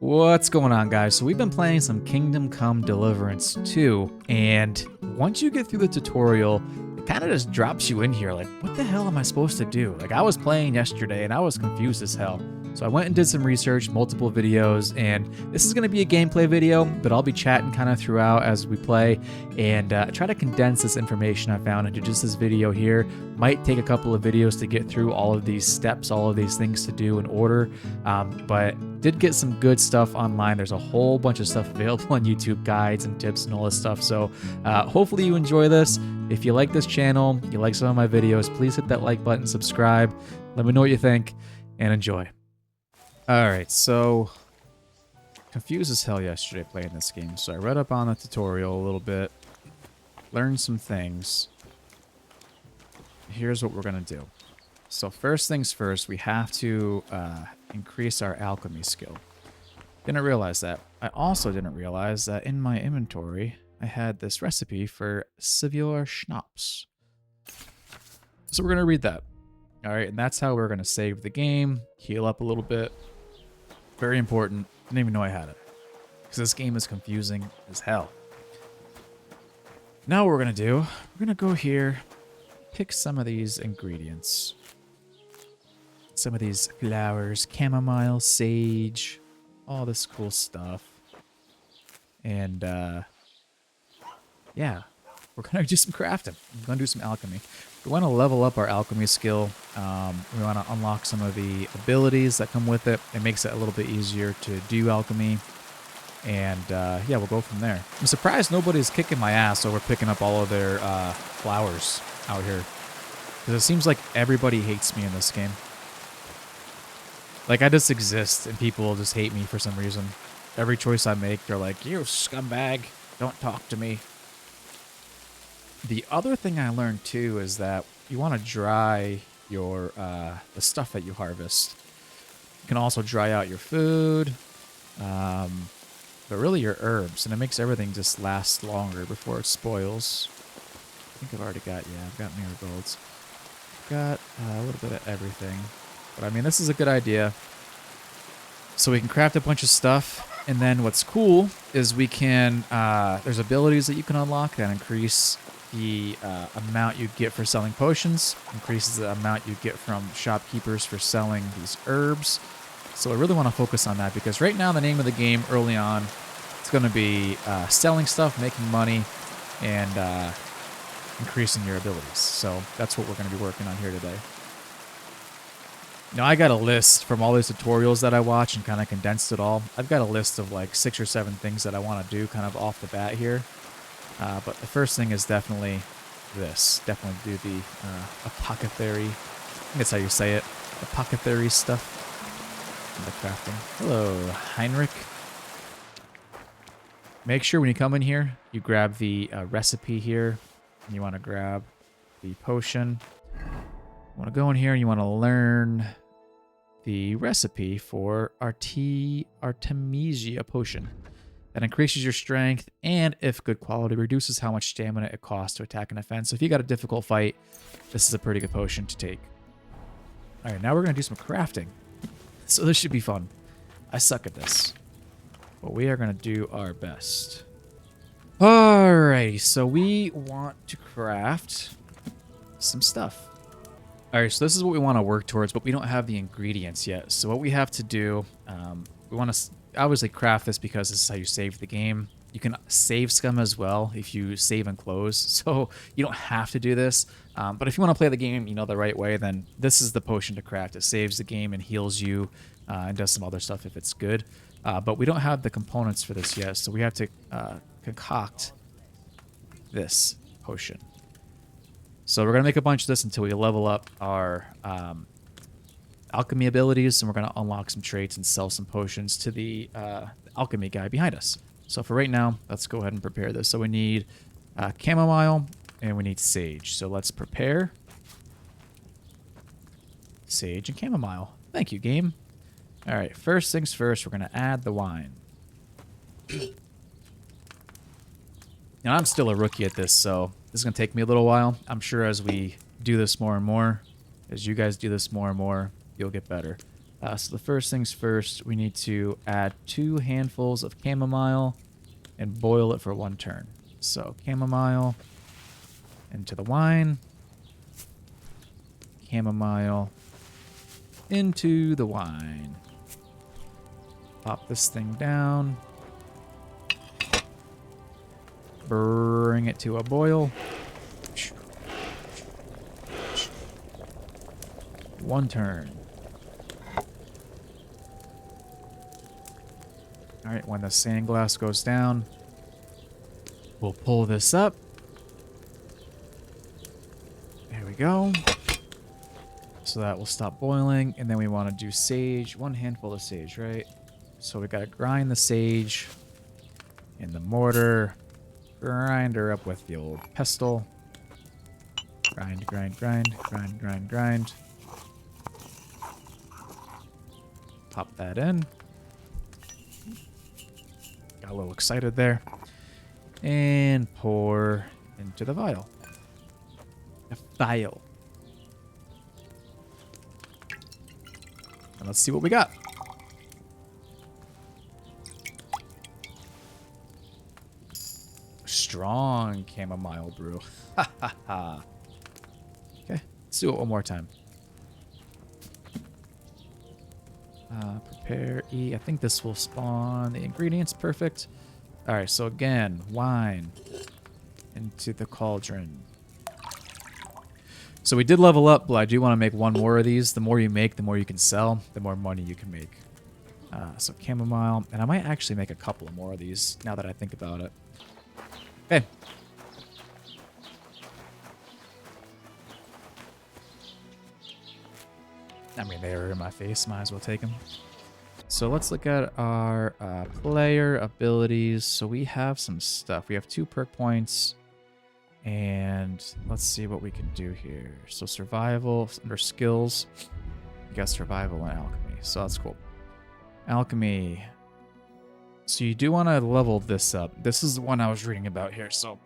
What's going on, guys? So we've been playing some Kingdom Come Deliverance 2, and once you get through the tutorial, it kind of just drops you in here like, what the hell am I supposed to do? Like, I was playing yesterday and I was confused as hell. So I went and did some research, multiple videos, and this is going to be a gameplay video, but I'll be chatting kind of throughout as we play and try to condense this information I found into just this video here. Might take a couple of videos to get through all of these steps, all of these things to do in order, but did get some good stuff online. There's a whole bunch of stuff available on YouTube, guides and tips and all this stuff. So hopefully you enjoy this. If you like this channel, you like some of my videos, please hit that like button, subscribe, let me know what you think, and enjoy. Alright, so confused as hell yesterday playing this game. So I read up on the tutorial a little bit, learned some things. Here's what we're going to do. So first things first, we have to increase our alchemy skill. Didn't realize that. I also didn't realize that in my inventory, I had this recipe for Severe Schnapps. So we're going to read that. Alright, and that's how we're going to save the game, heal up a little bit. Very important. Didn't even know I had it. Because this game is confusing as hell. Now what we're going to do, we're going to go here, pick some of these ingredients. Some of these flowers, chamomile, sage, all this cool stuff. And, yeah, we're going to do some crafting. We're going to do some alchemy. We want to level up our alchemy skill. We want to unlock some of the abilities that come with it. It makes it a little bit easier to do alchemy. And, yeah, we'll go from there. I'm surprised nobody's kicking my ass over picking up all of their flowers out here. Because it seems like everybody hates me in this game. Like, I just exist, and people just hate me for some reason. Every choice I make, they're like, you scumbag, don't talk to me. The other thing I learned, too, is that you want to dry your the stuff that you harvest. You can also dry out your food, but really your herbs, and it makes everything just last longer before it spoils. I think I've already got, yeah, I've got marigolds. Got a little bit of everything. But I mean, this is a good idea. So we can craft a bunch of stuff. And then what's cool is we can, there's abilities that you can unlock that increase the amount you get for selling potions. Increases the amount you get from shopkeepers for selling these herbs. So I really want to focus on that because right now the name of the game early on, it's going to be selling stuff, making money, and increasing your abilities. So that's what we're going to be working on here today. Now, I got a list from all these tutorials that I watch and kind of condensed it all. I've got a list of like 6 or 7 things that I want to do kind of off the bat here. But the first thing is definitely this. Definitely do the apothecary. I think that's how you say it. Apothecary stuff. And the crafting. Hello, Heinrich. Make sure when you come in here, you grab the recipe here. And you want to grab the potion. You want to go in here and you want to learn the recipe for Artemisia potion. That increases your strength and, if good quality, reduces how much stamina it costs to attack and defend. So if you got a difficult fight, this is a pretty good potion to take. Alright, now we're going to do some crafting. So this should be fun. I suck at this. But we are going to do our best. Alrighty, so we want to craft some stuff. Alright, so this is what we want to work towards, but we don't have the ingredients yet. So what we have to do, we want to obviously craft this because this is how you save the game. You can save scum as well if you save and close, so you don't have to do this. But if you want to play the game, the right way, then this is the potion to craft. It saves the game and heals you and does some other stuff if it's good. But we don't have the components for this yet, so we have to concoct this potion. So we're going to make a bunch of this until we level up our alchemy abilities, and we're going to unlock some traits and sell some potions to the alchemy guy behind us. So for right now, let's go ahead and prepare this. So we need chamomile, and we need sage. So let's prepare sage and chamomile. Thank you, game. All right, first things first, we're going to add the wine. And I'm still a rookie at this, so this is going to take me a little while. I'm sure as we do this more and more, as you guys do this more and more, you'll get better. So the first things first, we need to add 2 handfuls of chamomile and boil it for 1 turn. So chamomile into the wine, chamomile into the wine. Pop this thing down. Bring it to a boil. 1 turn. All right, when the sand glass goes down, we'll pull this up. There we go. So that will stop boiling, and then we want to do sage. 1 handful of sage, right? So we got to grind the sage in the mortar. Grind her up with the old pestle. Grind, grind, grind, grind, grind, grind. Pop that in. Got a little excited there. And pour into the vial. A vial. And let's see what we got. Strong chamomile brew. Ha ha ha. Okay, let's do it one more time. Prepare E. I think this will spawn the ingredients. Perfect. All right, so again, wine into the cauldron. So we did level up, but I do want to make 1 more of these. The more you make, the more you can sell, the more money you can make. So chamomile, and I might actually make a couple more of these now that I think about it. Okay. I mean, they are in my face. Might as well take them. So let's look at our player abilities. So we have some stuff. We have 2 perk points. And let's see what we can do here. So survival, under skills, you got survival and alchemy. So that's cool. Alchemy. So you do want to level this up. This is the one I was reading about here. So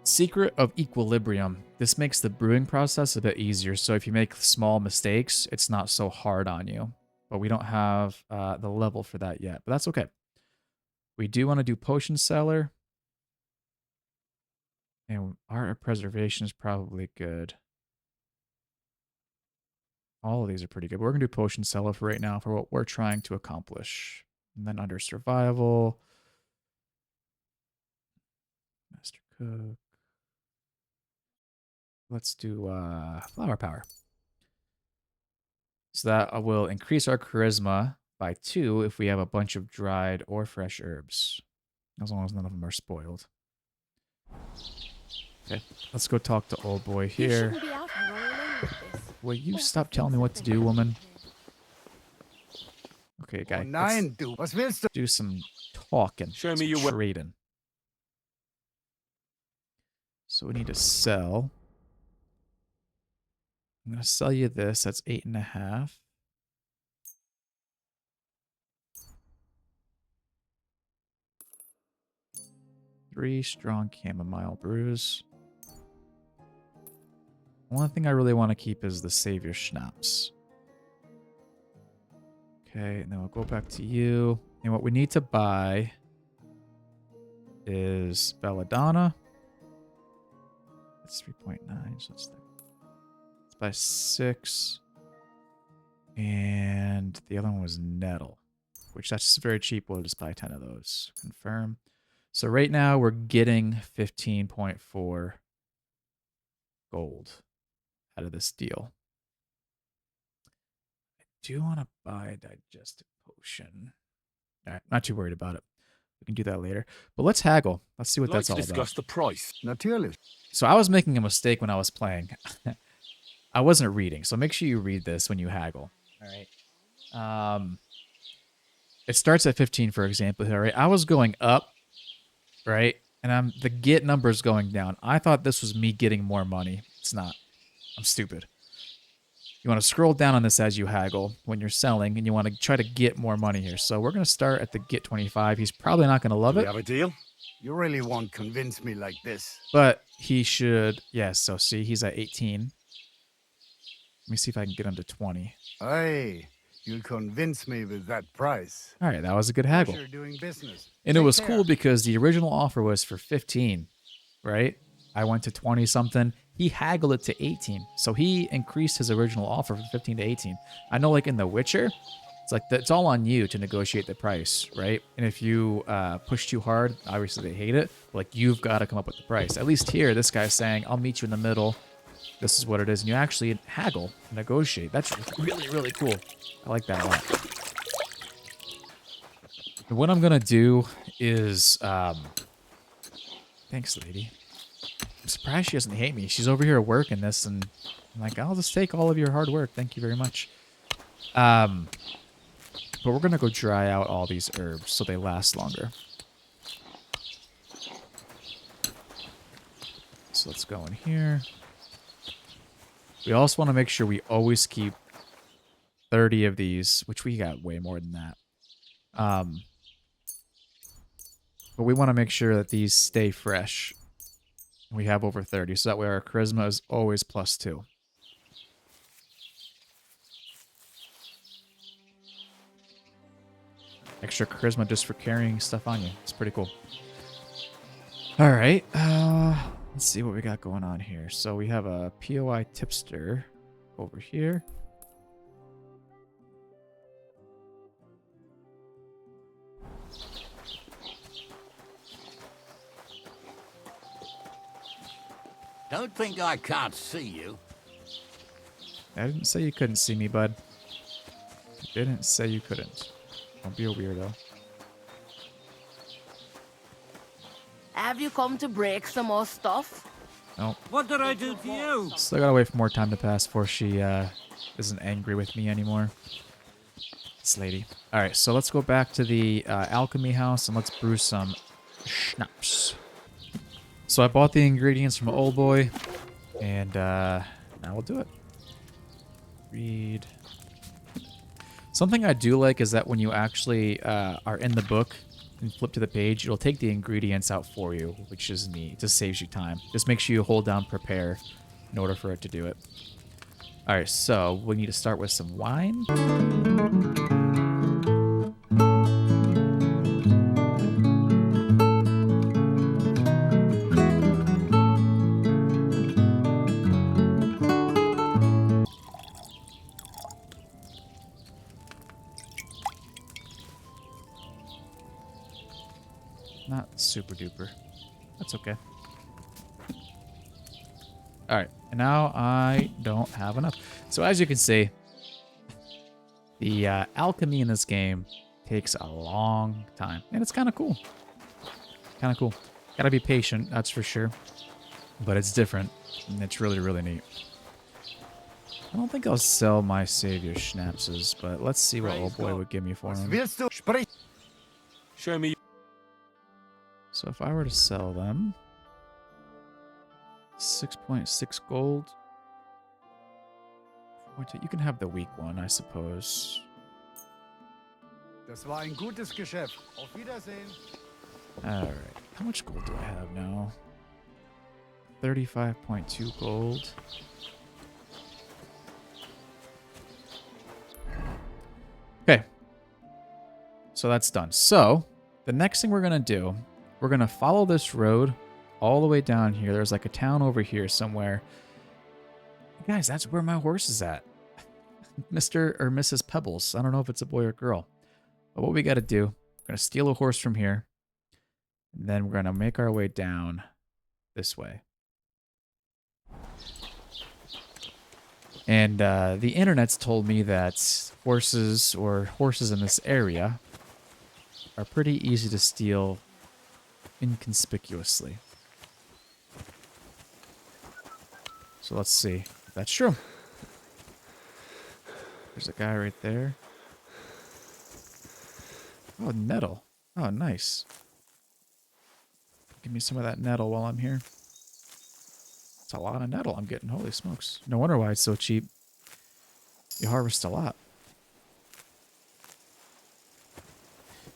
Secret of Equilibrium. This makes the brewing process a bit easier. So if you make small mistakes, it's not so hard on you. But we don't have the level for that yet. But that's okay. We do want to do Potion Cellar. And Art of Preservation is probably good. All of these are pretty good. We're going to do Potion Cellar for right now for what we're trying to accomplish. And then under Survival, Master Cook. Let's do Flower Power. So that will increase our Charisma by 2 if we have a bunch of dried or fresh herbs. As long as none of them are spoiled. Okay, let's go talk to old boy here. Will you stop telling me what to do, woman? Okay, guy. Let's do some talking. Show me your trading. So we need to sell. I'm gonna sell you this. That's 8.5. Three strong chamomile brews. One thing I really want to keep is the Savior Schnapps. Okay, and then we'll go back to you. And what we need to buy is Belladonna. That's 3.9, so it's there. Let's buy 6. And the other one was Nettle, which that's very cheap. We'll just buy 10 of those. Confirm. So right now we're getting 15.4 gold out of this deal. I do want to buy a digestive potion. All right, not too worried about it. We can do that later. But let's haggle. Let's see what that's all about. Discuss the price. Natürlich. So I was making a mistake when I was playing. I wasn't reading, so make sure you read this when you haggle. All right. It starts at 15, for example. All right. I was going up, right, and the get number's going down. I thought this was me getting more money. It's not. I'm stupid. You want to scroll down on this as you haggle when you're selling, and you want to try to get more money here. So we're going to start at the get 25. He's probably not going to love it. We have a deal? You really won't convince me like this. But he should. Yeah, so see, he's at 18. Let me see if I can get him to 20. Hey, You'll convince me with that price. All right, that was a good haggle. Pleasure doing business. And it Take was care. cool because the original offer was for 15, right? I went to 20 something. He haggled it to 18. So he increased his original offer from 15 to 18. I know like in The Witcher, it's like it's all on you to negotiate the price, right? And if you push too hard, obviously they hate it. But like you've got to come up with the price. At least here, this guy's saying, I'll meet you in the middle. This is what it is. And you actually haggle, negotiate. That's really, really cool. I like that a lot. And what I'm going to do is... thanks, lady. I'm surprised she doesn't hate me. She's over here working this, and I'm like, I'll just take all of your hard work. Thank you very much. But we're going to go dry out all these herbs so they last longer. So let's go in here. We also want to make sure we always keep 30 of these, which we got way more than that. But we want to make sure that these stay fresh. We have over 30, so that way our charisma is always +2. Extra charisma just for carrying stuff on you. It's pretty cool. All right. Let's see what we got going on here. So we have a POI tipster over here. Don't think I can't see you. I didn't say you couldn't see me, bud. I didn't say you couldn't. Don't be a weirdo. Have you come to break some more stuff? Nope. What did I do to you? Still gotta wait for more time to pass before she isn't angry with me anymore. This lady. Alright, so let's go back to the alchemy house and let's brew some schnapps. So I bought the ingredients from Old Boy, and now we'll do it. Read. Something I do like is that when you actually are in the book and flip to the page, it'll take the ingredients out for you, which is neat. It just saves you time. Just make sure you hold down prepare in order for it to do it. All right, so we need to start with some wine. Not super duper. That's okay. Alright, and now I don't have enough. So as you can see, the alchemy in this game takes a long time. And it's kind of cool. Kind of cool. Gotta be patient, that's for sure. But it's different, and it's really, really neat. I don't think I'll sell my savior schnapses, but let's see what Old Boy would give me for them. Willst du sprich? Show me. So if I were to sell them, 6.6 gold. You can have the weak one, I suppose. Das war ein gutes Geschäft. Auf Wiedersehen. Alright. How much gold do I have now? 35.2 gold. Okay. So that's done. So, the next thing we're going to do, we're going to follow this road all the way down here. There's like a town over here somewhere. Guys, that's where my horse is at. Mr. or Mrs. Pebbles. I don't know if it's a boy or girl. But what we got to do, we're going to steal a horse from here. And then we're going to make our way down this way. And the internet's told me that horses in this area are pretty easy to steal inconspicuously. So let's see if that's true. There's a guy right there. Oh, nettle. Oh, nice. Give me some of that nettle while I'm here. It's a lot of nettle I'm getting. Holy smokes. No wonder why it's so cheap. You harvest a lot.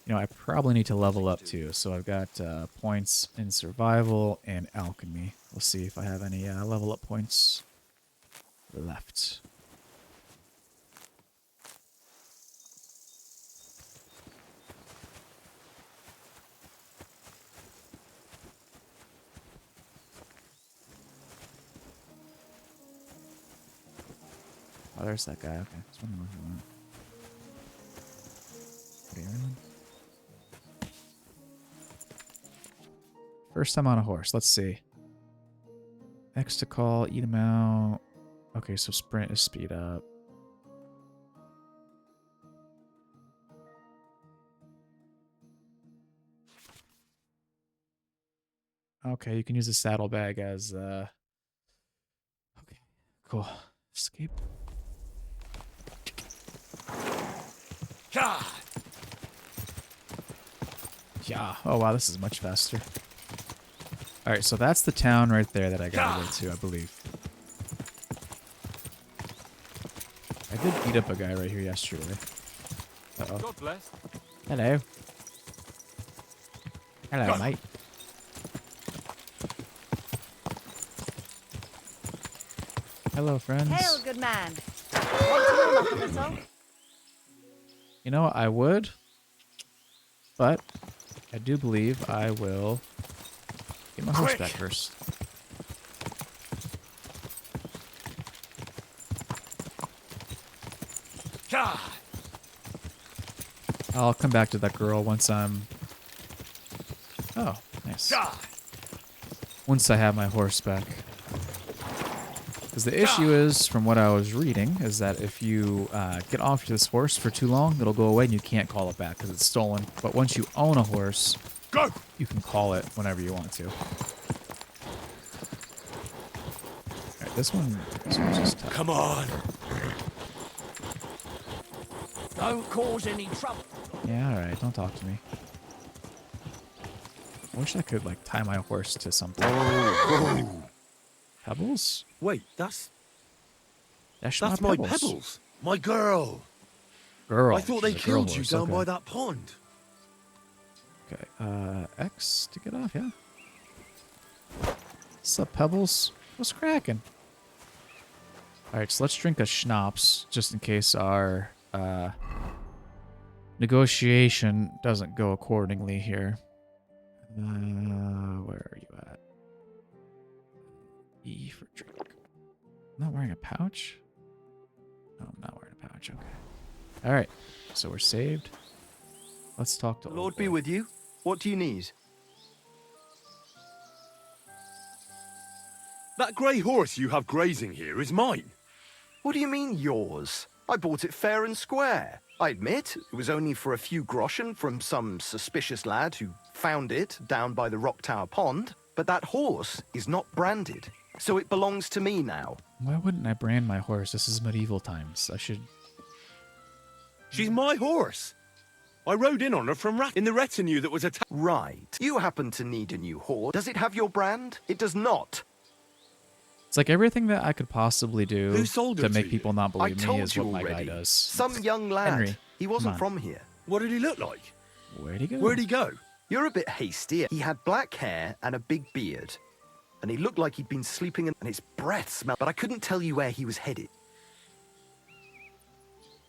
You know, I probably need to level up too. So I've got points in survival and alchemy. We'll see if I have any level up points left. there's that guy. Okay. Just wondering what he went. What are you doing? First time on a horse. Let's see. X to call, eat him out. Okay, so sprint is speed up. Okay, you can use the saddlebag as okay, cool. Escape. God. Yeah. Oh wow, this is much faster. Alright, so that's the town right there that I gotta go to, I believe. I did beat up a guy right here yesterday. Uh-oh. God bless. Hello. Hello, mate. Hello, friends. Hail, good man. Want to warm up a little? You know, I would, but I do believe I will get my horse back first. God. I'll come back to that girl once I'm... Oh, nice. God. Once I have my horse back. Because the issue is, from what I was reading, is that if you get off this horse for too long, it'll go away and you can't call it back because it's stolen. But once you own a horse, Go. you can call it whenever you want to. Alright, this one's just tough. Come on. Don't cause any trouble. Yeah, alright, don't talk to me. I wish I could, like, tie my horse to something. Oh. Pebbles? Wait, that's That's my Pebbles. My girl. Girl. I thought they She's a girl killed you horse, down okay. by that pond. Okay, X to get off, yeah. What's up, Pebbles? What's cracking? Alright, so let's drink a schnapps, just in case our negotiation doesn't go accordingly here. Where are you at? E for drink. I'm not wearing a pouch? No, I'm not wearing a pouch, okay. Alright, so we're saved. Let's talk to Lord old be boy. with you. What do you need? That grey horse you have grazing here is mine. What do you mean, yours? I bought it fair and square. I admit, it was only for a few groschen from some suspicious lad who found it down by the Rock Tower Pond, but that horse is not branded, so it belongs to me now. Why wouldn't I brand my horse? This is medieval times. I should... She's my horse. I rode in on her from in the retinue that was attacked. Right. You happen to need a new horse. Does it have your brand? It does not. It's like everything that I could possibly do Who sold her to to make you? people not I believe me told is you what my guy already. does. Some young lad. Henry, He come wasn't on. from here. What did he look like? Where'd he go? Where'd he go? You're a bit hasty. He had black hair and a big beard. And he looked like he'd been sleeping and his breath smelled, but I couldn't tell you where he was headed.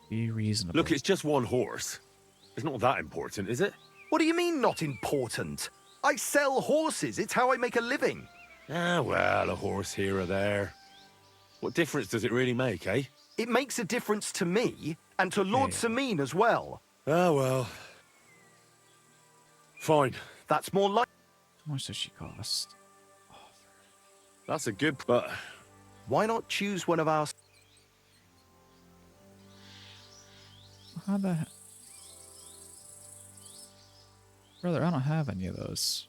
Be reasonable. Look, it's just one horse. It's not that important, is it? What do you mean not important? I sell horses. It's how I make a living. Ah, well, a horse here or there. What difference does it really make, eh? It makes a difference to me and to Lord Yeah. Sameen as well. Ah, well. Fine. That's more like... How much does she cost? That's a good... But Why not choose one of our... How the heck? Brother, I don't have any of those.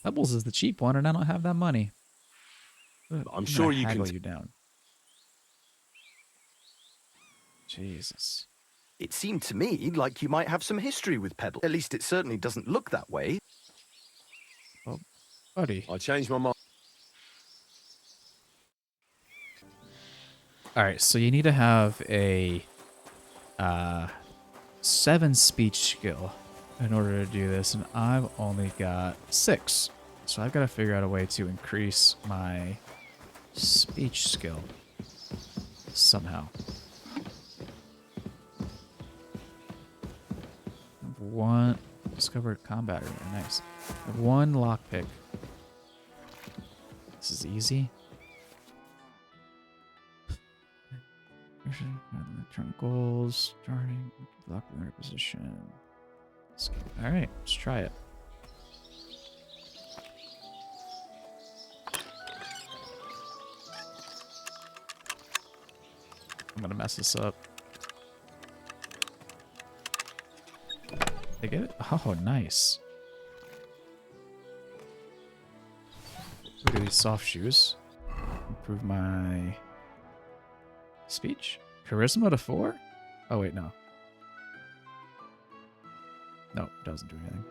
Pebbles is the cheap one, and I don't have that money. I'm sure you can... haggle you down. Jesus. It seemed to me like you might have some history with Pebbles. At least it certainly doesn't look that way. Well, buddy. I changed my mind. Alright, so you need to have a 7 speech skill in order to do this, and I've only got 6. So I've got to figure out a way to increase my speech skill somehow. One discovered combat arena, nice. I have 1 lockpick. This is easy. Turn goals. Starting. Lock in their position. Alright, let's try it. I'm gonna mess this up. They get it? Oh, nice. Look at these soft shoes. Improve my speech. Charisma to 4? Oh, wait, no. No, it doesn't do anything.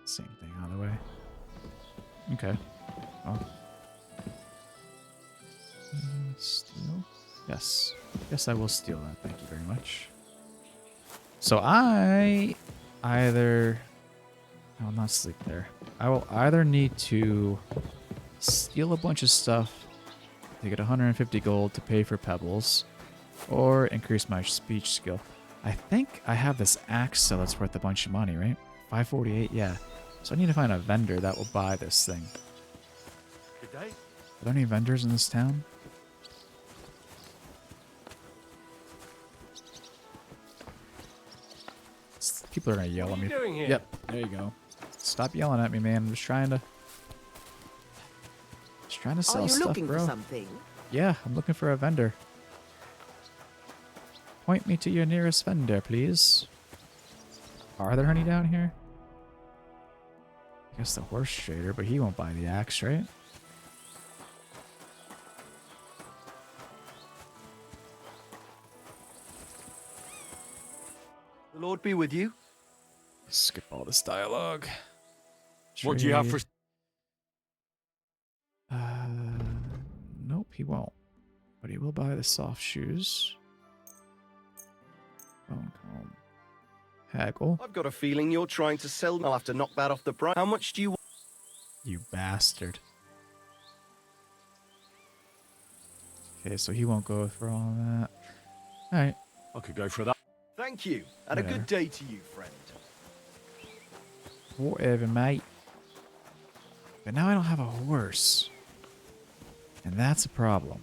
Same thing either way. Okay. Oh. Steal? Yes. Yes, I will steal that. Thank you very much. So I either... I will not sleep there. I will either need to steal a bunch of stuff to get 150 gold to pay for Pebbles, or increase my speech skill. I think I have this axe, so that's worth a bunch of money, right? 548, yeah. So I need to find a vendor that will buy this thing. Good day. Are there any vendors in this town? People are gonna yell What at are me. you doing here? Yep, there you go. Stop yelling at me, man. I'm just trying to sell stuff, bro. something? Yeah, I'm looking for a vendor. Point me to your nearest vendor, please. Are there any down here? I guess the horse trader, but he won't buy the axe, right? The Lord be with you. Skip all this dialogue. What do you have for... Trade. Nope, he won't. But he will buy the soft shoes. Bone comb. Haggle. I've got a feeling you're trying to sell. I'll have to knock that off the price. How much do you want? You bastard. Okay, so he won't go for all that. Alright. I could go for that. Thank you. And a good day to you, friend. Whatever, mate. But now I don't have a horse. And that's a problem.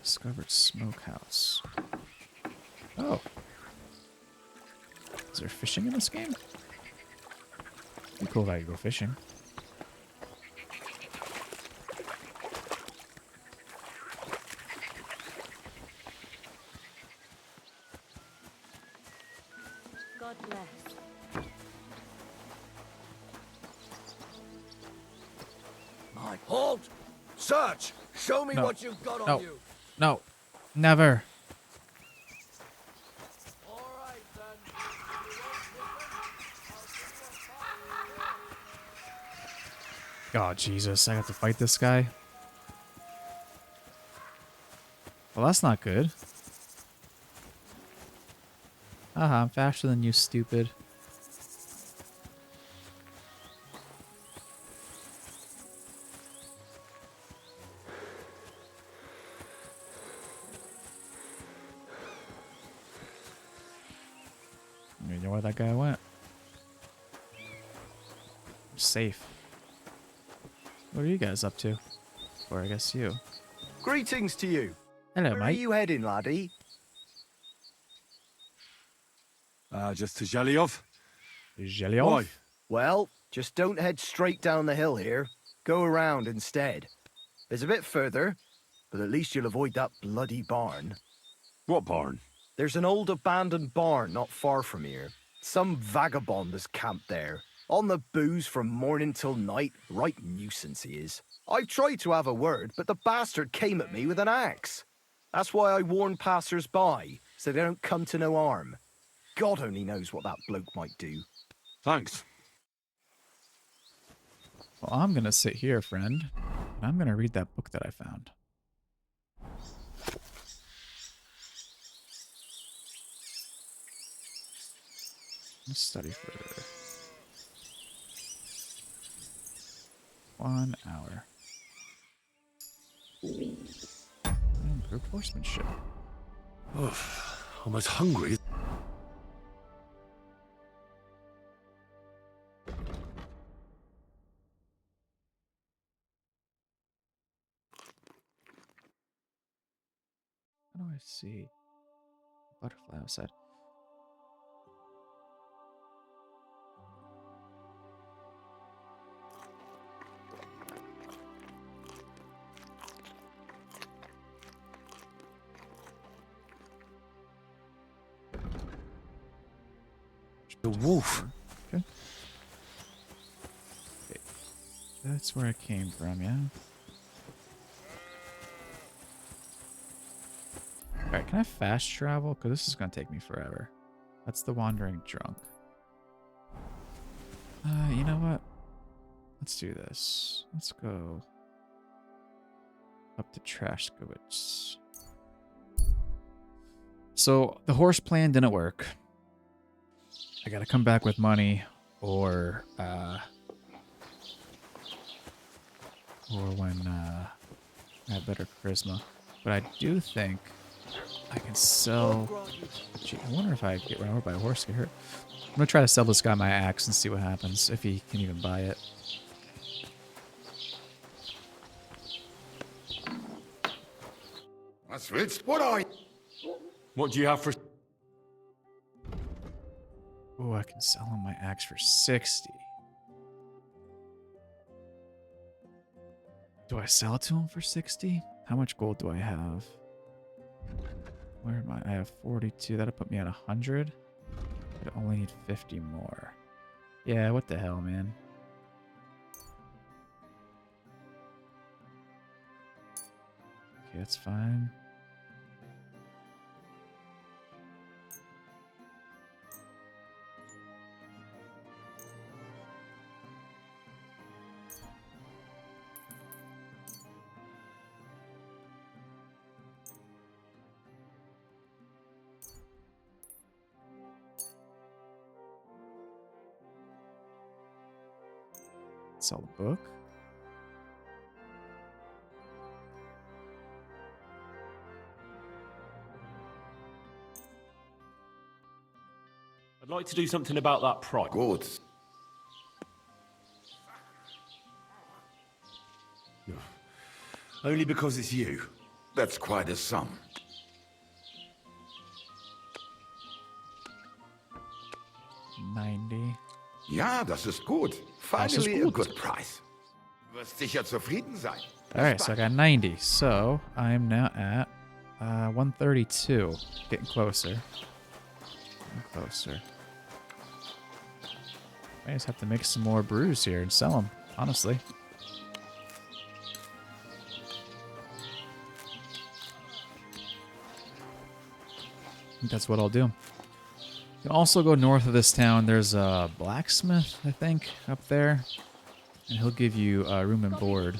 Discovered smokehouse. Oh. Is there fishing in this game? It'd be cool if I could go fishing. God bless. My halt! Search! Show me No. what you've got on No. you. No. Never. All right, then. Oh, Jesus. I have to fight this guy. Well, that's not good. Haha, I'm faster than you, stupid. You know where that guy went. I'm safe. What are you guys up to? Or I guess you. Greetings to you. Hello, Where are mate. you heading, laddie? Just to Zhelyov. Jelly Why? off? Well, just don't head straight down the hill here. Go around instead. It's a bit further, but at least you'll avoid that bloody barn. What barn? There's an old abandoned barn not far from here. Some vagabond has camped there. On the booze from morning till night. Right nuisance he is. I tried to have a word, but the bastard came at me with an axe. That's why I warn passers-by, so they don't come to no harm. God only knows what that bloke might do. Thanks. Well, I'm gonna sit here, friend. And I'm gonna read that book that I found. Let's study further. 1 hour. Improved horsemanship. Almost hungry. How do I see butterfly outside? The wolf. Okay. That's where I came from, yeah? Alright, can I fast travel? Because this is going to take me forever. That's the Wandering Drunk. You know what? Let's do this. Let's go up to Trashkowitz. So, the horse plan didn't work. I gotta come back with money, or when I have better charisma. But I do think I can sell. Gee, I wonder if I get run over by a horse, get hurt. I'm gonna try to sell this guy my axe and see what happens, if he can even buy it. Was willst? What are you? What do you have for... Oh, I can sell him my axe for 60. Do I sell it to him for 60? How much gold do I have? Where am I? I have 42. That'll put me at 100. I only need 50 more. Yeah, what the hell, man? Okay, that's fine. Sell the book. I'd like to do something about that price. Good. Only because it's you. That's quite a sum. $90. Ja, das ist gut. Finally a good price. Du wirst sicher zufrieden sein. Alright, so I got 90. So I'm now at 132. Getting closer. Getting closer. I just have to make some more brews here and sell them, honestly. I think that's what I'll do. You can also go north of this town. There's a blacksmith, I think, up there. And he'll give you room and board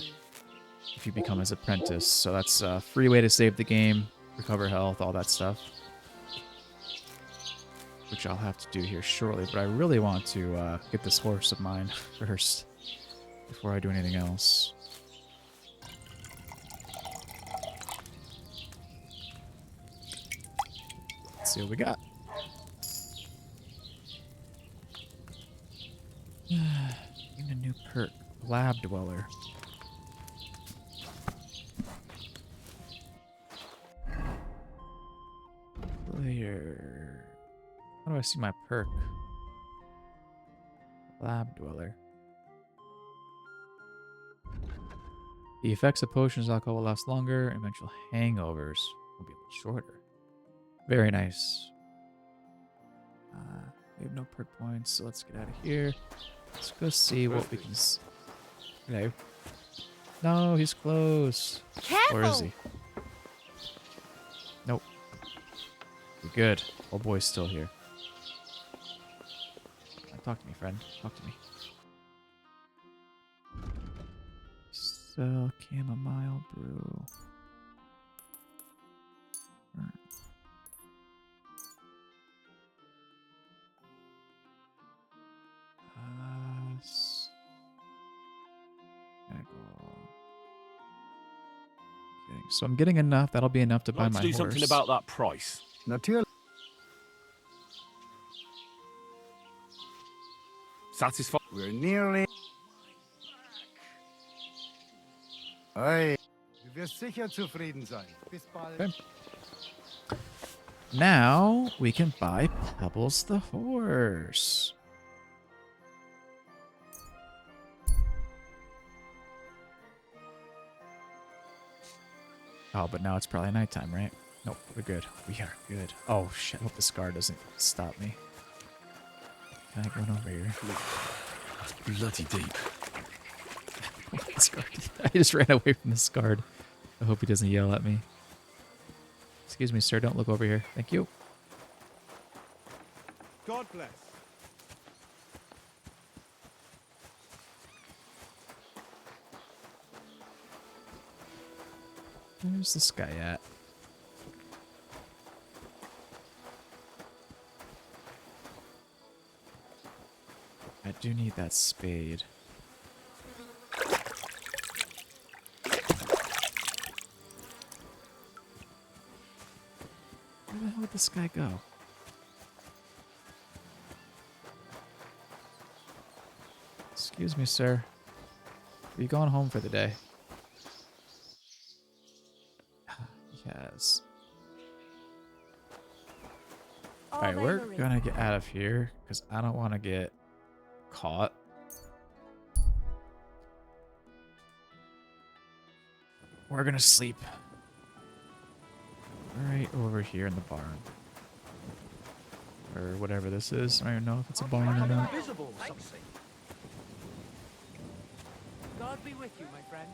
if you become his apprentice. So that's a free way to save the game, recover health, all that stuff. Which I'll have to do here shortly. But I really want to get this horse of mine first before I do anything else. Let's see what we got. Need a new perk. Lab Dweller. Player. How do I see my perk? Lab Dweller. The effects of potions alcohol will last longer. Eventual hangovers will be a little shorter. Very nice. We have no perk points, so let's get out of here. Let's go see what we can see. Hello. No, he's close. Careful! Where is he? Nope. We're good. Old boy's still here. Talk to me, friend. Talk to me. Sell chamomile brew. Alright. Gotta go. Getting So I'm getting enough. That'll be enough to buy Let's my do horse. something about that price. Natürlich. Satisfied? We're nearly. Hey, du wirst sicher zufrieden sein. Bis bald. Okay. Now we can buy Pebbles the horse. Oh, but now it's probably nighttime, right? Nope, we're good. We are good. Oh shit! I hope the scar doesn't stop me. Can I go over here? Bloody deep. I just ran away from the scarred. I hope he doesn't yell at me. Excuse me, sir. Don't look over here. Thank you. God bless. Where's this guy at? I do need that spade. Where the hell did this guy go? Excuse me, sir. Are you going home for the day? Yes. Alright, we're gonna get out of here because I don't want to get caught. We're gonna sleep right over here in the barn. Or whatever this is. I don't even know if it's a barn or not. God be with you, my friend.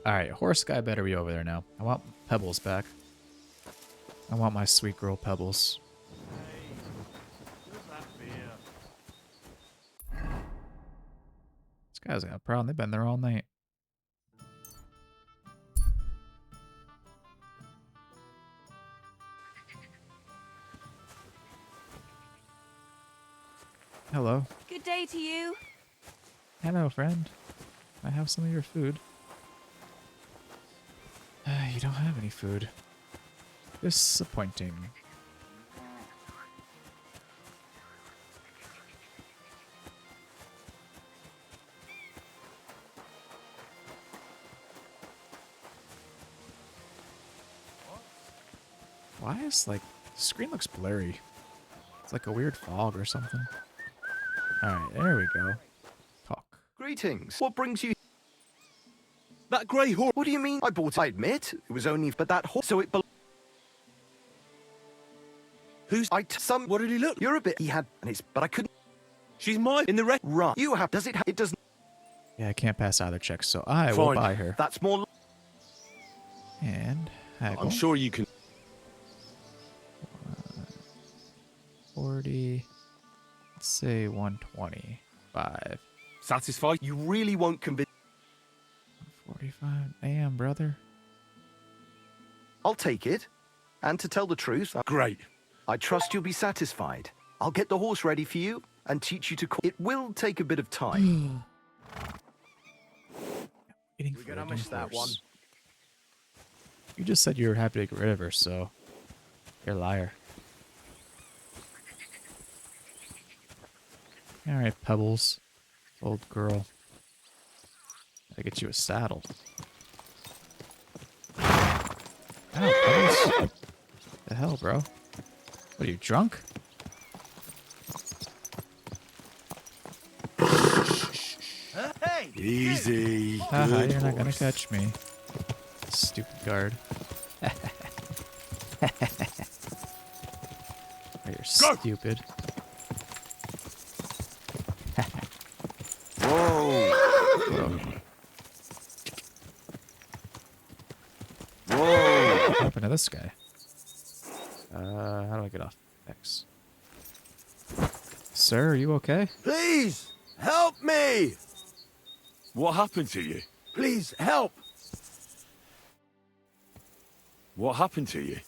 Alright, horse guy better be over there now. I want Pebbles back. I want my sweet girl Pebbles. This guy's got a problem. They've been there all night. Hello. Good day to you. Hello, friend. I have some of your food. You don't have any food. Disappointing. Why is, like, the screen looks blurry? It's like a weird fog or something. Alright, there we go. Talk. Greetings. What brings you? That grey horse. What do you mean? I bought it. I admit, it was only, but that horse, so it Who's some. What did he look? You're a bit. He had, and it's, but I couldn't. She's mine in the red. Right. You have. Does it? It doesn't. Yeah, I can't pass either checks, so I will Fine. buy her. That's more. And haggle. I'm sure you can. 40. Let's say 125. Satisfied? You really won't convince. 45. Damn, brother. I'll take it. And to tell the truth, Great. I trust you'll be satisfied. I'll get the horse ready for you and teach you to. It will take a bit of time. Eating We're food gonna and miss that horse. one. You just said you were happy to get rid of her, so you're a liar. Alright, Pebbles. Old girl. Gotta get you a saddle. Ow, Pebbles. The hell, bro? What are you, drunk? Hey! Easy. Haha, you're not gonna catch me. Stupid guard. Oh, you're stupid. Whoa! Whoa. Whoa! What happened to this guy? How do I get off X? Sir, are you okay? Please, help me! What happened to you? Please, help! What happened to you?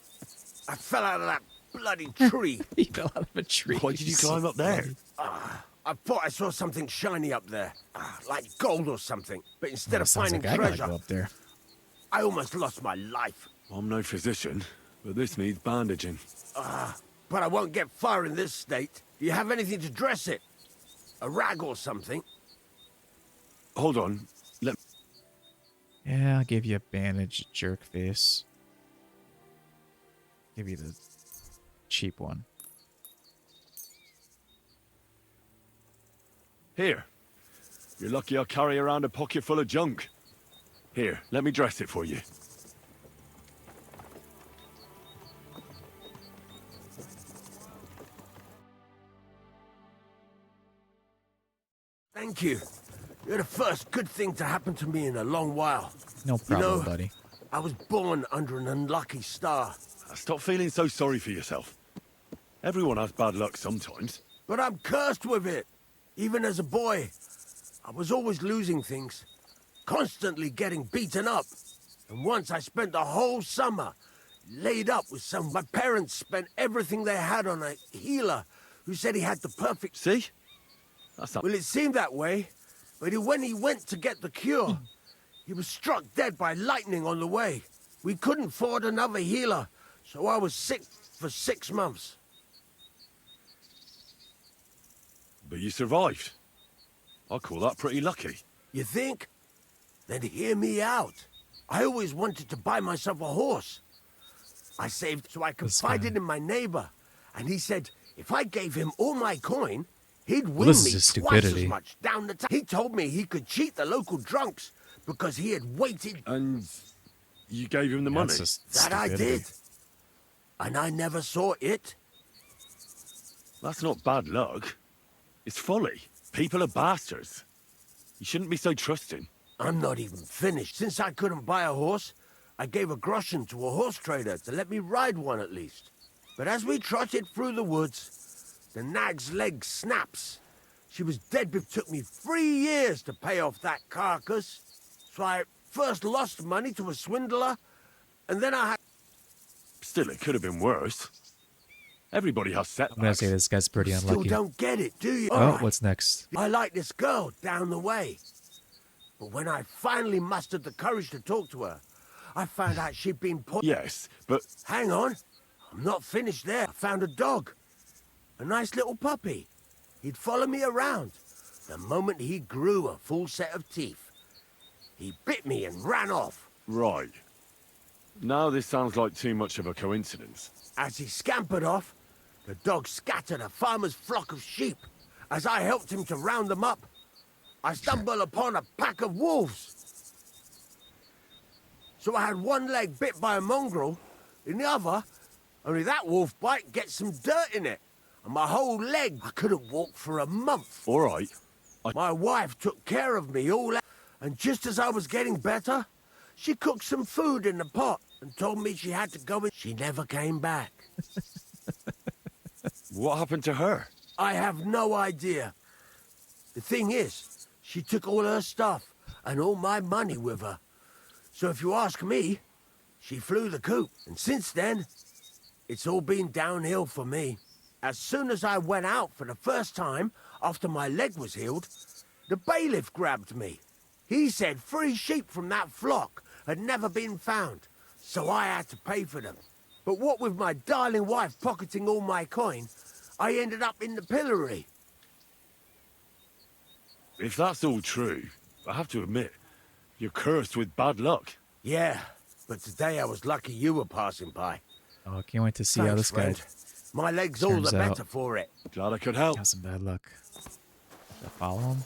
I fell out of that bloody tree. He fell out of a tree. Why did you climb up there? I thought I saw something shiny up there, like gold or something. But instead of Sounds finding like I gotta treasure, go up there. I almost lost my life. I'm no physician, but this needs bandaging. But I won't get far in this state. Do you have anything to dress it? A rag or something? Hold on. Yeah, I'll give you a bandage, jerk face. Give you the cheap one. Here. You're lucky I carry around a pocket full of junk. Here, let me dress it for you. Thank you. You're the first good thing to happen to me in a long while. No problem, You know, buddy. I was born under an unlucky star. Stop feeling so sorry for yourself. Everyone has bad luck sometimes. But I'm cursed with it. Even as a boy, I was always losing things. Constantly getting beaten up. And once I spent the whole summer laid up with some... My parents spent everything they had on a healer who said he had the perfect... See? That's not... Well, it seemed that way. But when he went to get the cure, he was struck dead by lightning on the way. We couldn't afford another healer, so I was sick for 6 months. But you survived. I call that pretty lucky. You think? Then hear me out. I always wanted to buy myself a horse. I saved so I confided in my neighbor, and he said if I gave him all my coin, he'd win this me is twice as stupidity. much down the town. He told me he could cheat the local drunks because he had waited. And you gave him the money? That's just That I stupidity. did. And I never saw it. That's not bad luck. It's folly. People are bastards. You shouldn't be so trusting. I'm not even finished. Since I couldn't buy a horse, I gave a groschen to a horse trader to let me ride one at least. But as we trotted through the woods, the nag's leg snaps. She was dead. It took me 3 years to pay off that carcass. So I first lost money to a swindler, and then I had... Still, it could have been worse. Everybody has setbacks. I'm gonna say this guy's pretty Still unlucky. don't get it, do you? Oh, All right. what's next? I like this girl down the way. But when I finally mustered the courage to talk to her, I found out she'd been put... Yes, but... Hang on. I'm not finished there. I found a dog. A nice little puppy. He'd follow me around. The moment he grew a full set of teeth, he bit me and ran off. Right. Now this sounds like too much of a coincidence. As he scampered off, the dog scattered a farmer's flock of sheep. As I helped him to round them up, I stumbled upon a pack of wolves. So I had one leg bit by a mongrel, in the other, only that wolf bite gets some dirt in it. And my whole leg, I couldn't walk for a month. All right. My wife took care of me all that, and just as I was getting better, she cooked some food in the pot and told me she had to go in. She never came back. What happened to her? I have no idea. The thing is, she took all her stuff and all my money with her. So if you ask me, she flew the coop. And since then, it's all been downhill for me. As soon as I went out for the first time after my leg was healed, the bailiff grabbed me. He said 3 sheep from that flock had never been found, so I had to pay for them. But what with my darling wife pocketing all my coin, I ended up in the pillory. If that's all true, I have to admit, you're cursed with bad luck. Yeah, but today I was lucky you were passing by. Oh, I can't wait to see how this guy friend. My leg's all turns the out. better for it. Glad I could help. has some bad luck. Should I follow him?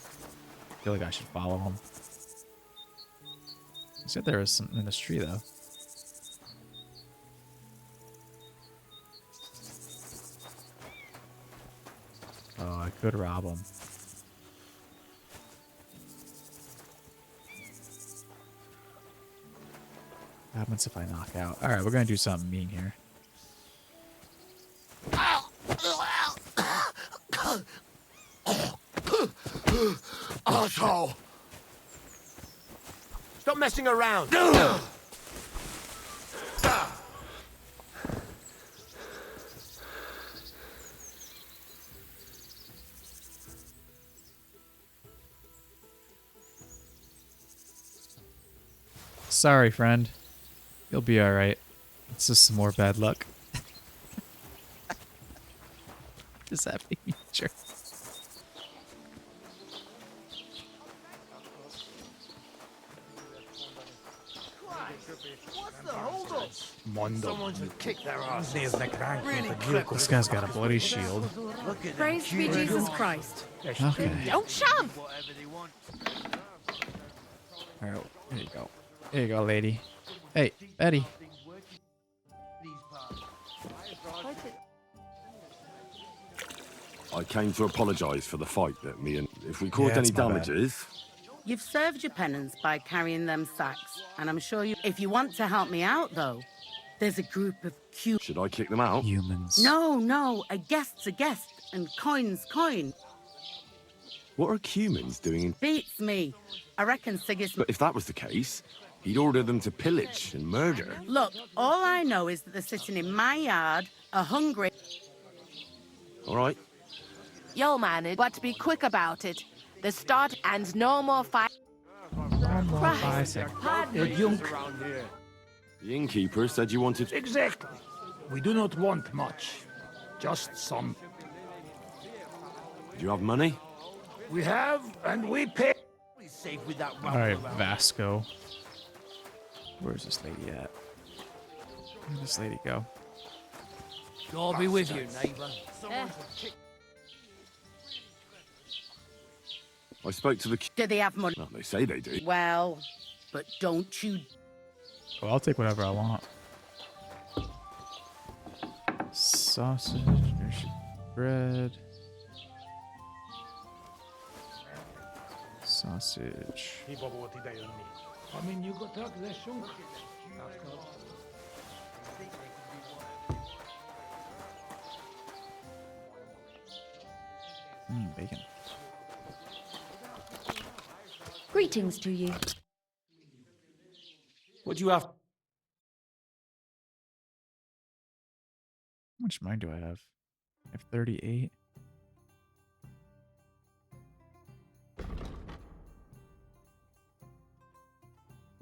I feel like I should follow him. He said there was something in this tree, though. Oh, I could rob him. What happens if I knock out? Alright, we're gonna do something mean here. Asshole! Stop messing around! Sorry, friend. You'll be alright. It's just some more bad luck. Just happy nature. Someone should kick their ass. This guy's got a bloody shield. Praise be Jesus Christ. Okay. Don't shove! Alright, here you go. Here you go, lady. Hey, Betty. I came to apologise for the fight that me and... If we caused any it's my bad. damages... You've served your penance by carrying them sacks, and I'm sure you... If you want to help me out, though, there's a group of Should I kick them out? Humans. No, a guest's a guest, and coin's coin. What are Cumans doing in... Beats me. I reckon Sigismund... But if that was the case, he'd order them to pillage and murder. Look, all I know is that they're sitting in my yard, are hungry... All right. You'll manage, but be quick about it. The start and no more fight. Bicep. The innkeeper said you wanted... Exactly. We do not want much. Just some. Do you have money? We have, and we pay. Safe with that Alright, Vasco. Where's this lady at? Where'd this lady go? God be with you, neighbour. I spoke to the... Do they have money? Well, they say they do. Well, but don't you... Well, I'll take whatever I want. Sausage, bread. Sausage. I mean, you got talk this shunk. Bacon. Greetings to you. What do you have? How much mine do I have? I have 38.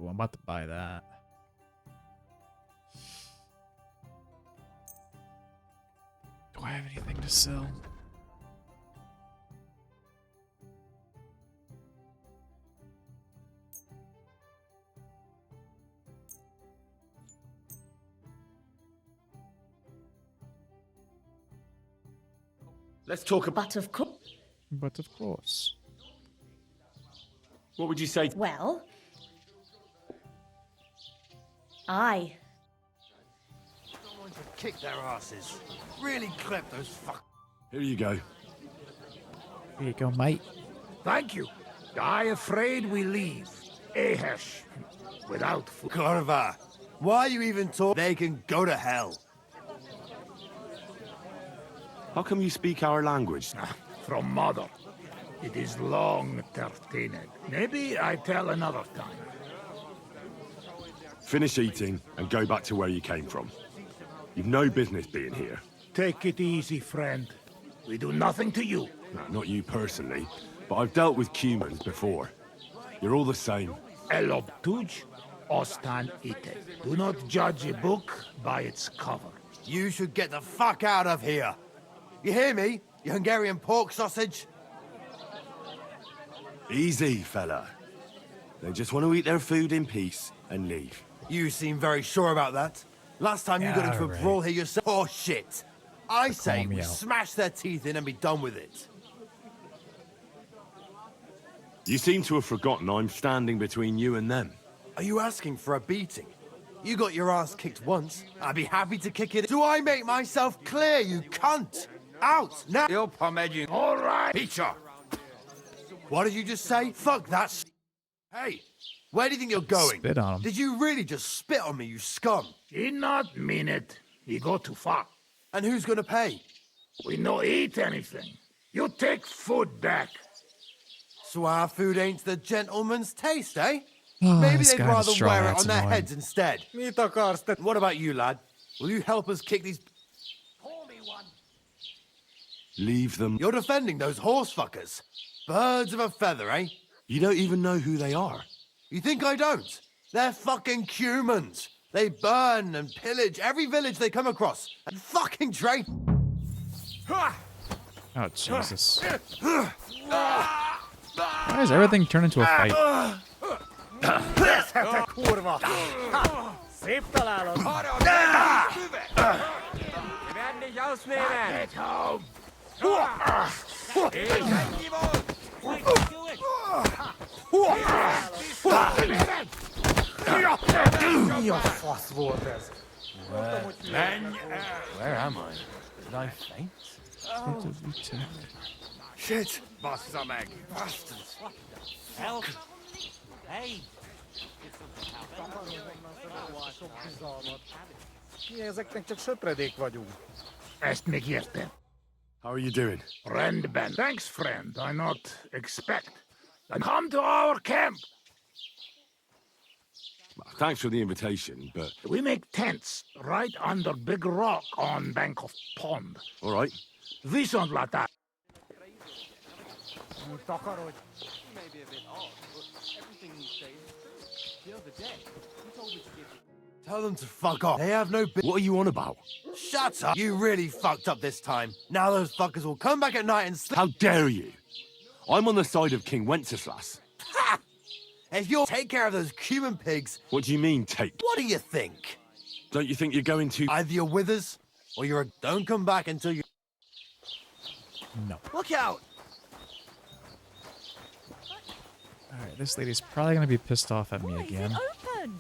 Oh, I'm about to buy that. Do I have anything to sell? Let's talk about... But of course. But of course. What would you say? Well, I. Someone should kick their asses. Really clip those fuck. Here you go. Here you go, mate. Thank you. I afraid we leave. Ahesh. Without food. Corva, why are you even talking? They can go to hell. How come you speak our language? From mother. It is long, Tertineg. Maybe I tell another time. Finish eating and go back to where you came from. You've no business being here. Take it easy, friend. We do nothing to you. No, not you personally, but I've dealt with Cumans before. You're all the same. Elobtuj, ostan ite. Do not judge a book by its cover. You should get the fuck out of here. You hear me, you Hungarian pork sausage? Easy, fella. They just want to eat their food in peace and leave. You seem very sure about that. Last time you got into a alright. brawl here yourself. Oh shit. I say me we out. smash their teeth in and be done with it. You seem to have forgotten I'm standing between you and them. Are you asking for a beating? You got your ass kicked once. I'd be happy to kick it. Do I make myself clear, you cunt? Out now! You're pomeging. All right. Peter! What did you just say? Fuck that. Hey, where do you think you're going? Spit on him. Did you really just spit on me, you scum? He not mean it. He go too far. And who's gonna pay? We no eat anything. You take food back. So our food ain't the gentleman's taste, eh? Oh, Maybe this they'd guy in the rather straw wear it hat's on their annoying. heads instead. What about you, lad? Will you help us kick these... Leave them. You're defending those horse fuckers. Birds of a feather, eh? You don't even know who they are. You think I don't? They're fucking Cumans. They burn and pillage every village they come across and fucking drain. Oh, Jesus. Why does everything turn into a fight? Where am I? Did I faint? Shit! Bassamag, bastards! Help! Hey! Mi ezeknek csak söpredék vagyunk. Ezt még értem. How are you doing? Rendben. Thanks, friend. I not expect. Then come to our camp. Thanks for the invitation, but... We make tents right under big rock on bank of pond. All right. Viszontlátás. Tell them to fuck off. They have no What are you on about? Shut up. You really fucked up this time. Now those fuckers will come back at night and sleep. How dare you? I'm on the side of King Wenceslas. Ha! If you'll take care of those Cuman pigs... What do you mean, take? What do you think? Don't you think you're going to... Either you're with us, or you're a... Don't come back until you... No. Look out! Alright, this lady's probably gonna be pissed off at me again. Open.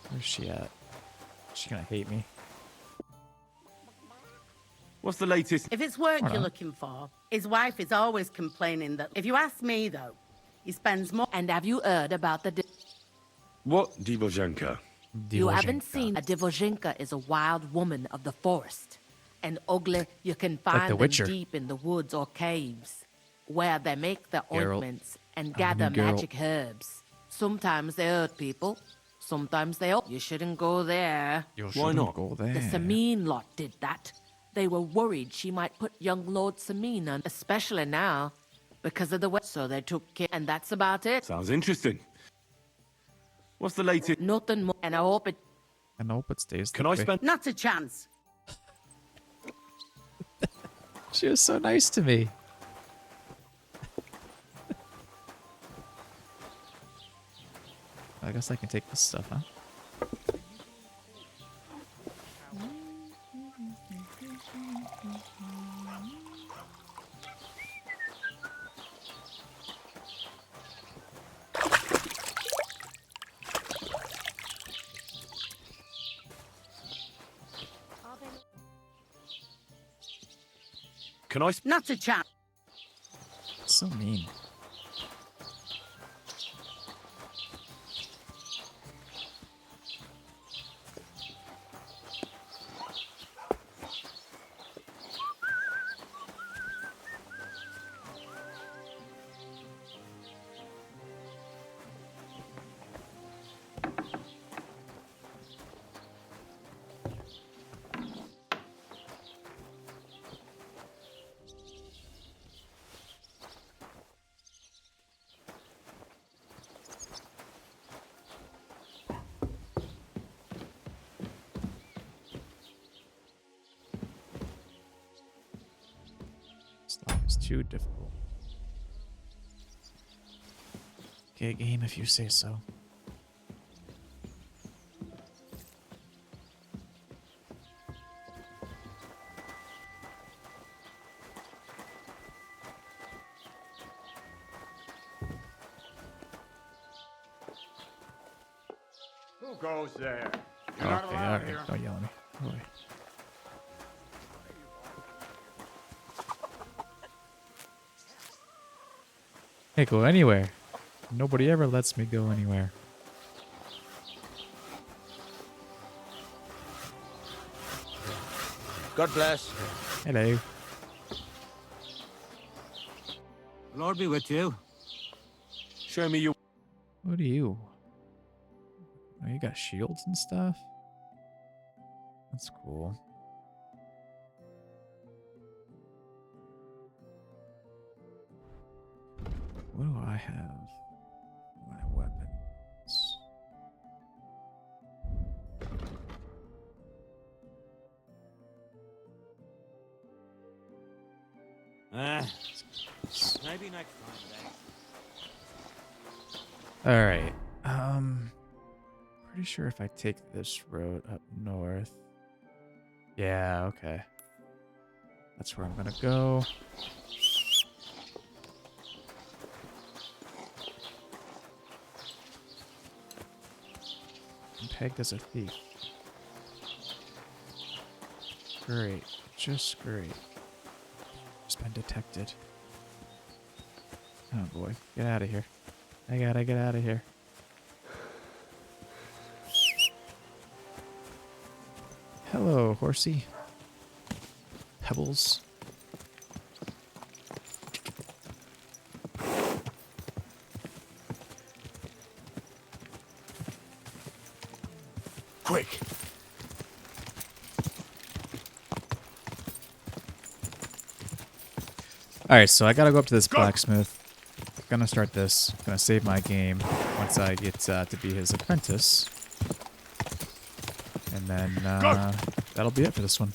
Where's she at? She's gonna hate me. What's the latest? If it's work Hold you're on. looking for, his wife is always complaining that, if you ask me though, he spends more. And have you heard about the... What, Divojenka? You haven't seen... A Divozhenka is a wild woman of the forest. And ugly, you can Like find the them Witcher. deep in the woods or caves, where they make their Geralt. ointments and I'm gather the Geralt. magic herbs. Sometimes they hurt people, sometimes they... You shouldn't go there. Why not? Go there. The Sameen lot did that. They were worried she might put young Lord Sameen on, especially now, because of the weather. So they took care, and that's about it. Sounds interesting. What's the latest? Nothing more, and I hope it... I hope it stays Can that I way. spend... Not a chance. She was so nice to me. I guess I can take this stuff, huh? Can I... Not a chance. So mean. This life is too difficult. Okay, game, if you say so. Who goes there? Okay, alright. Don't yell at me. Go away. Can't go anywhere. Nobody ever lets me go anywhere. God bless. Hello. Lord be with you. Show me your... What are you? Oh, you got shields and stuff? That's cool. What do I have? My weapon. Maybe next time then. All right. Pretty sure if I take this road up north. Yeah, okay. That's where I'm gonna go. I'm pegged as a thief. Great. Just great. Just been detected. Oh boy. Get out of here. I gotta get out of here. Hello, horsey. Pebbles. Quick! Alright, so I gotta go up to this blacksmith. Gonna start this. Gonna save my game once I get to be his apprentice. And then that'll be it for this one.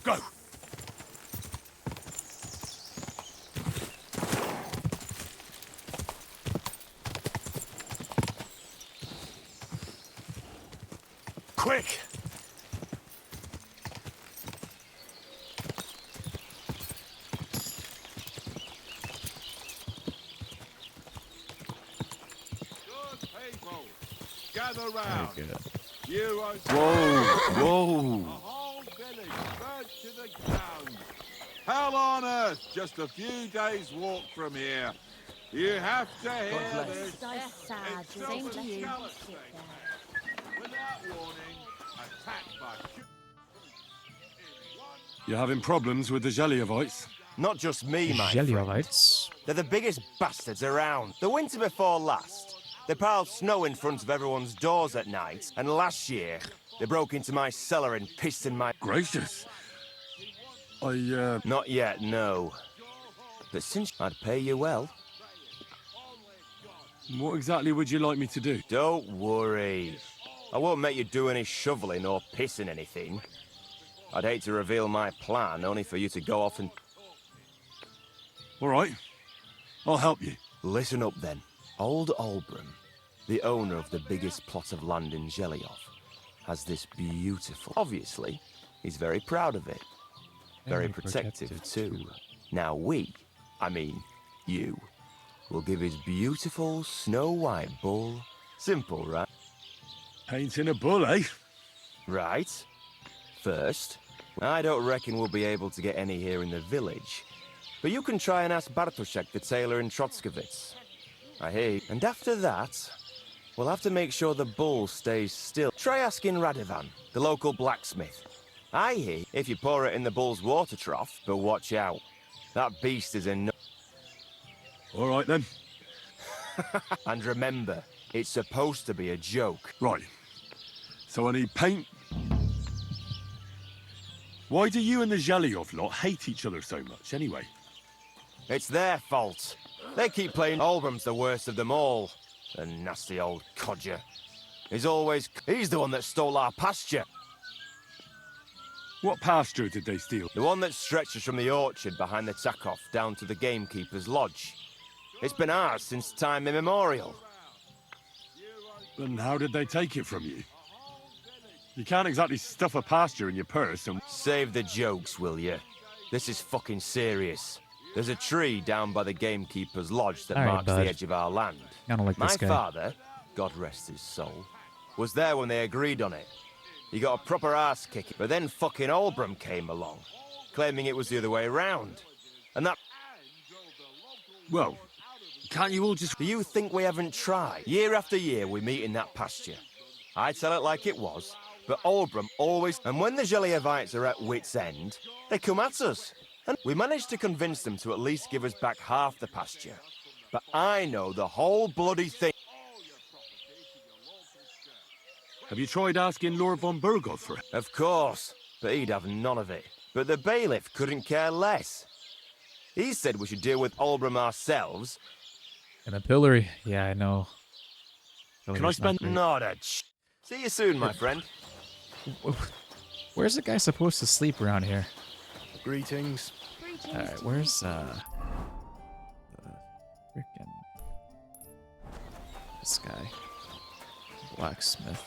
Go! Quick! Gather round. Very good. You Whoa! The whole village burnt to the ground. Hell on earth, just a few days' walk from here. You have to hear this. So sad. It's Same to you. Without warning, attacked by You're having problems with the Geliovites? Not just me, my friend. Geliovites. They're the biggest bastards around. The winter before last, they piled snow in front of everyone's doors at night, and last year, they broke into my cellar and pissed in my... Gracious. Not yet, no. But since I'd pay you well. What exactly would you like me to do? Don't worry. I won't make you do any shoveling or pissing anything. I'd hate to reveal my plan, only for you to go off and... All right. I'll help you. Listen up, then. Old Olbram, the owner of the biggest plot of land in Geliov, has this beautiful... Obviously, he's very proud of it. Very protective, too. Now I mean, you, will give his beautiful snow-white bull... Simple, right? Painting a bull, eh? Right. First, I don't reckon we'll be able to get any here in the village. But you can try and ask Bartoszek the tailor in Trotskovitz. I hear you. And after that, we'll have to make sure the bull stays still. Try asking Radovan, the local blacksmith. I hear if you pour it in the bull's water trough, but watch out. That beast is in... All right, then. And remember, it's supposed to be a joke. Right. So I need paint. Why do you and the Geliov lot hate each other so much, anyway? It's their fault. They keep playing Olbram's the worst of them all. The nasty old codger. He's the one that stole our pasture. What pasture did they steal? The one that stretches from the orchard behind the Tachov down to the gamekeeper's lodge. It's been ours since time immemorial. And how did they take it from you? You can't exactly stuff a pasture in your purse and... Save the jokes, will you? This is fucking serious. There's a tree down by the gamekeeper's lodge that marks the edge of our land. I don't like this guy. My father, God rest his soul, was there when they agreed on it. He got a proper ass kicking, but then fucking Olbram came along, claiming it was the other way around. And that... Well, can't you all just... Do you think we haven't tried? Year after year we meet in that pasture. I tell it like it was, but Olbram always... And when the Geliovites are at wit's end, they come at us. And we managed to convince them to at least give us back half the pasture. But I know the whole bloody thing. Have you tried asking Lord von Burgov for it? Of course, but he'd have none of it. But the bailiff couldn't care less. He said we should deal with Olbram ourselves. And a pillory. Yeah, I know. Can I spend... Not a See you soon, my friend. Where's the guy supposed to sleep around here? Greetings. All right, where's the freaking this guy? Blacksmith.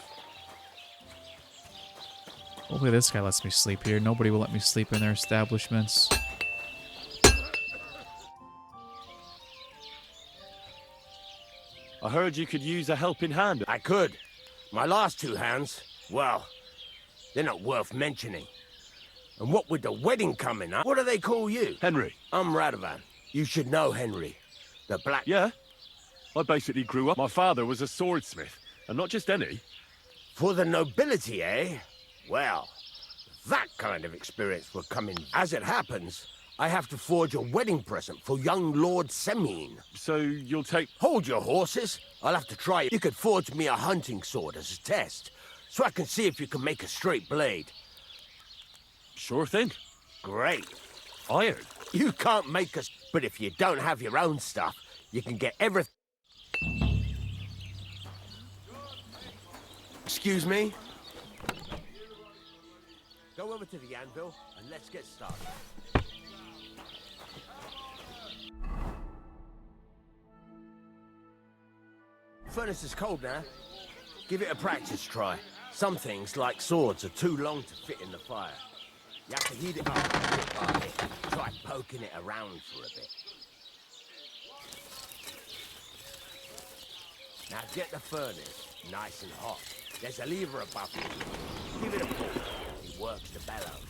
Hopefully this guy lets me sleep here. Nobody will let me sleep in their establishments. I heard you could use a helping hand. I could. My last two hands, well, they're not worth mentioning. And what with the wedding coming up, what do they call you? Henry. I'm Radovan. You should know Henry. The black... Yeah. I basically grew up. My father was a swordsmith, and not just any. For the nobility, eh? Well, that kind of experience will come in. As it happens, I have to forge a wedding present for young Lord Semine. So you'll take... Hold your horses. I'll have to try it. You could forge me a hunting sword as a test, so I can see if you can make a straight blade. Sure thing. Great. Iron. You can't make us, but if you don't have your own stuff, you can get everything. Excuse me? Go over to the anvil and let's get started. Furnace is cold now. Give it a practice try. Some things, like swords, are too long to fit in the fire. You have to heat it up bit by bit. Try poking it around for a bit. Now get the furnace nice and hot. There's a lever above it. Give it a pull. It works the bellows.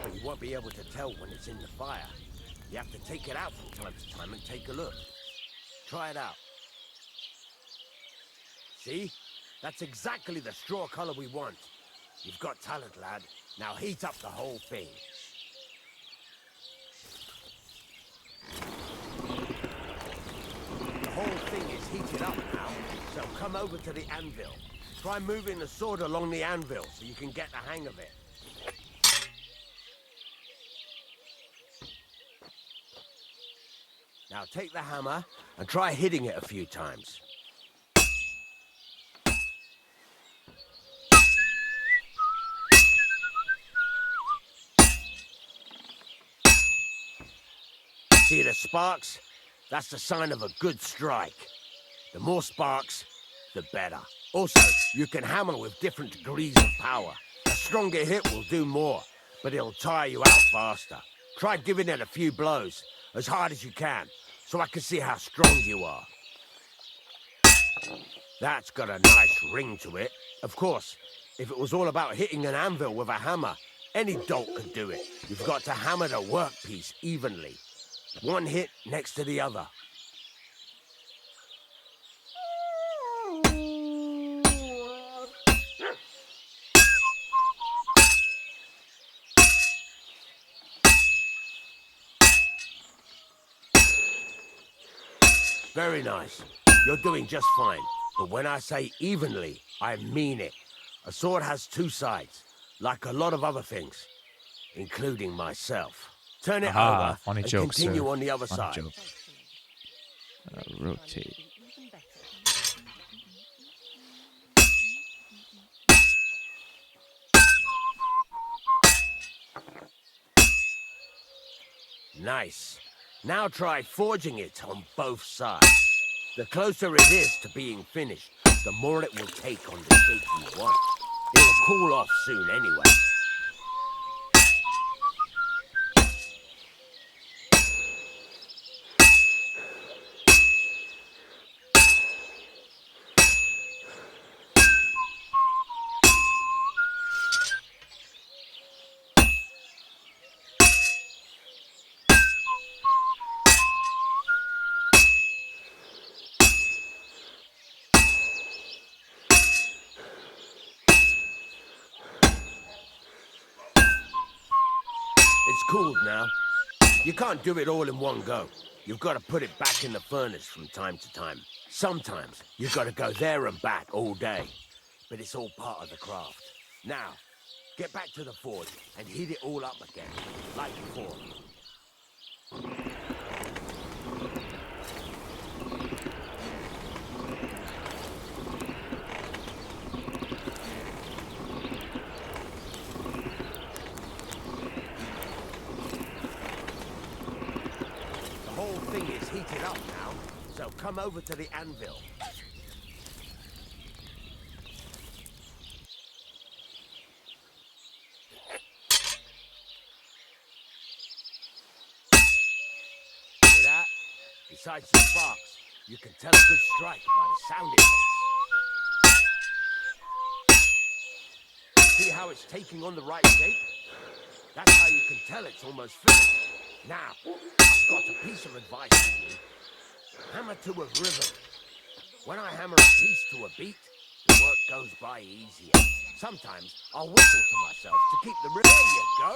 But you won't be able to tell when it's in the fire. You have to take it out from time to time and take a look. Try it out. See? That's exactly the straw color we want. You've got talent, lad. Now heat up the whole thing. The whole thing is heated up now, so come over to the anvil. Try moving the sword along the anvil so you can get the hang of it. Now take the hammer and try hitting it a few times. See the sparks? That's the sign of a good strike. The more sparks, the better. Also, you can hammer with different degrees of power. A stronger hit will do more, but it'll tire you out faster. Try giving it a few blows, as hard as you can, so I can see how strong you are. That's got a nice ring to it. Of course, if it was all about hitting an anvil with a hammer, any dolt could do it. You've got to hammer the workpiece evenly. One hit next to the other. Very nice. You're doing just fine. But when I say evenly, I mean it. A sword has two sides, like a lot of other things, including myself. Turn it over and continue on the other side. Rotate. Nice. Now try forging it on both sides. The closer it is to being finished, the more it will take on the shape you want. It'll cool off soon anyway. It's cooled now. You can't do it all in one go. You've got to put it back in the furnace from time to time. Sometimes you've got to go there and back all day, but it's all part of the craft. Now, get back to the forge and heat it all up again, like before. The whole thing is heated up now, so come over to the anvil. See that? Besides the sparks, you can tell a good strike by the sound it makes. See how it's taking on the right shape? That's how you can tell it's almost finished. Now, I've got a piece of advice for you. Hammer to a rhythm. When I hammer a piece to a beat, the work goes by easier. Sometimes I'll whistle to myself to keep the rhythm. There you go.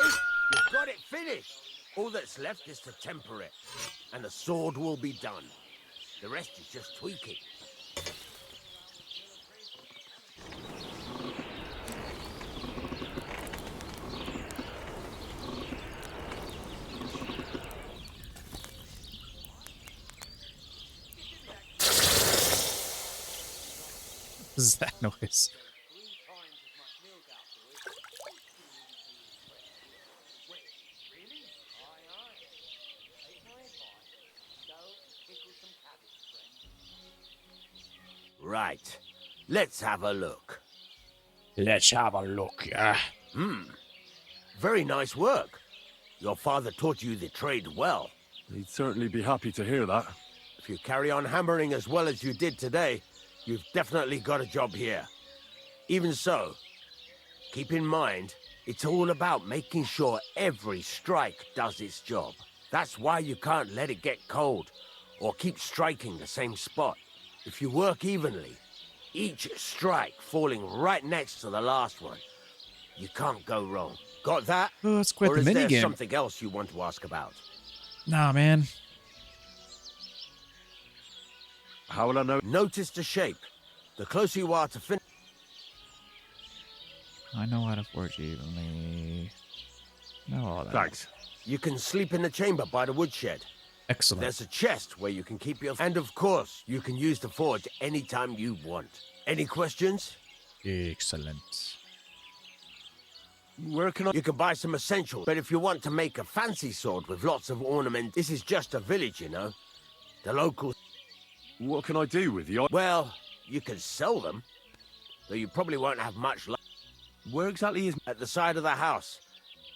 You've got it finished. All that's left is to temper it, and the sword will be done. The rest is just tweaking. What is that noise? Right. Let's have a look. Let's have a look, yeah. Very nice work. Your father taught you the trade well. He'd certainly be happy to hear that. If you carry on hammering as well as you did today, you've definitely got a job here. Even so, keep in mind, it's all about making sure every strike does its job. That's why you can't let it get cold, or keep striking the same spot. If you work evenly, each strike falling right next to the last one, you can't go wrong. Got that? Oh, that's quite or the is there minigame. something else you want to ask about? Nah, man. How will I know? Notice the shape. The closer you are to finish. I know how to forge evenly. Know all that. Thanks. You can sleep in the chamber by the woodshed. Excellent. There's a chest where you can keep your... And of course, you can use the forge anytime you want. Any questions? Excellent. Where can I... You can buy some essentials, but if you want to make a fancy sword with lots of ornament, this is just a village, you know. The locals... What can I do with the... Well, you can sell them, though you probably won't have much luck. Where exactly is... At the side of the house.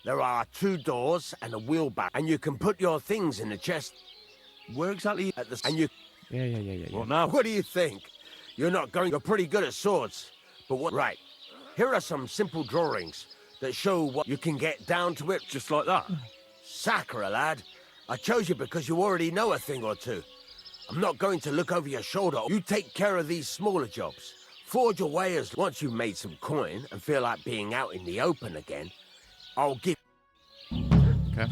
There are 2 doors and a wheelbarrow, and you can put your things in the chest. Where exactly... At the... And you... Yeah. What now? What do you think? You're not going... You're pretty good at swords, but what... Right. Here are some simple drawings that show what you can get down to it. Just like that? Sacre, lad. I chose you because you already know a thing or two. I'm not going to look over your shoulder. You take care of these smaller jobs. Forge away as... Once you've made some coin and feel like being out in the open again, I'll give... Okay.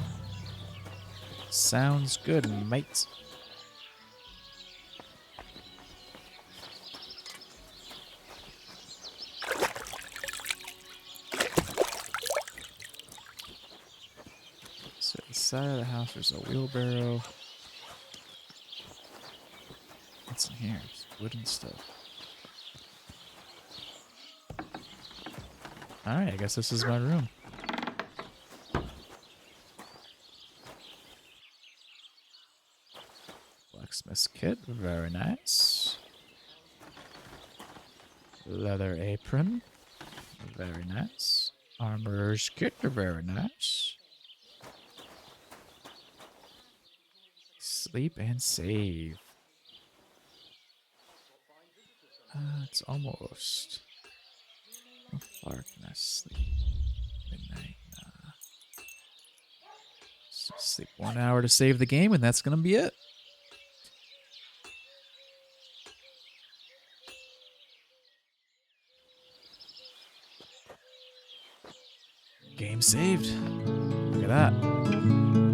Sounds good, mate. So at the side of the house, there's a wheelbarrow. What's in here? It's wooden stuff. Alright, I guess this is my room. Blacksmith's kit, very nice. Leather apron, very nice. Armorer's kit, very nice. Sleep and save. It's almost. Darkness, sleep, midnight, nah. Just sleep 1 hour to save the game, and that's gonna be it. Game saved. Look at that.